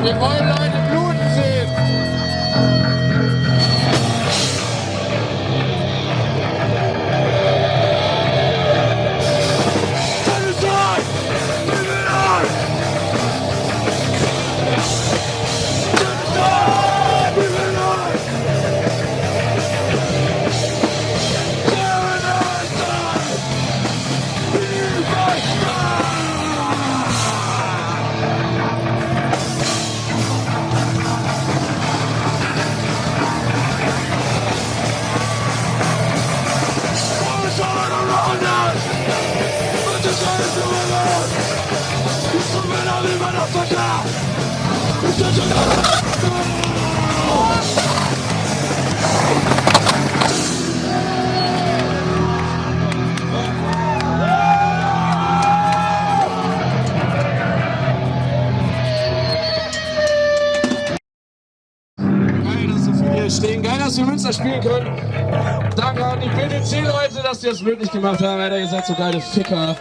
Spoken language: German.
Wir wollen Leute bluten sehen. Stehen. Geil, dass wir Münster spielen können. Danke an die BTC-Leute, dass die das möglich gemacht haben. Alter, ihr seid so geile Ficker.